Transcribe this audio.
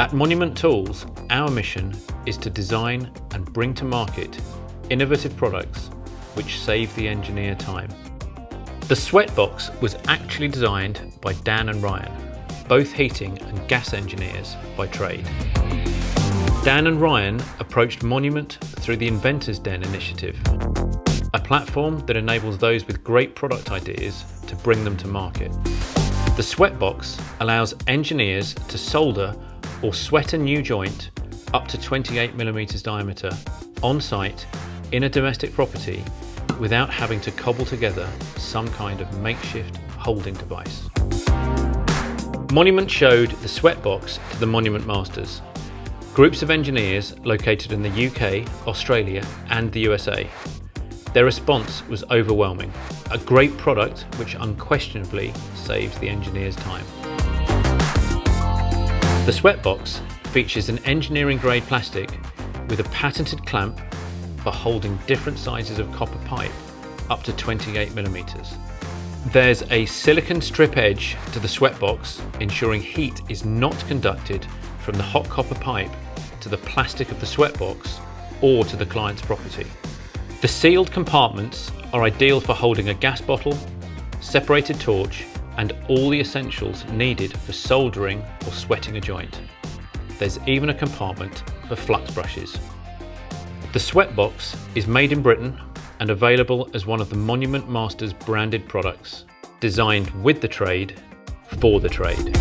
At Monument Tools, our mission is to design and bring to market innovative products which save the engineer time. The SweatBox was actually designed by Dan and Ryan, both heating and gas engineers by trade. Dan and Ryan approached Monument through the Inventors Den initiative, a platform that enables those with great product ideas to bring them to market. The SweatBox allows engineers to solder or sweat a new joint up to 28mm diameter on site in a domestic property without having to cobble together some kind of makeshift holding device. Monument showed the SweatBox to the Monument Masters, groups of engineers located in the UK, Australia and the USA. Their response was overwhelming. A great product which unquestionably saves the engineer's time. The SweatBox features an engineering grade plastic with a patented clamp for holding different sizes of copper pipe up to 28mm. There's a silicon strip edge to the SweatBox, ensuring heat is not conducted from the hot copper pipe to the plastic of the SweatBox or to the client's property. The sealed compartments are ideal for holding a gas bottle, separated torch, and all the essentials needed for soldering or sweating a joint. There's even a compartment for flux brushes. The SweatBox is made in Britain and available as one of the Monument Masters branded products, designed with the trade, for the trade.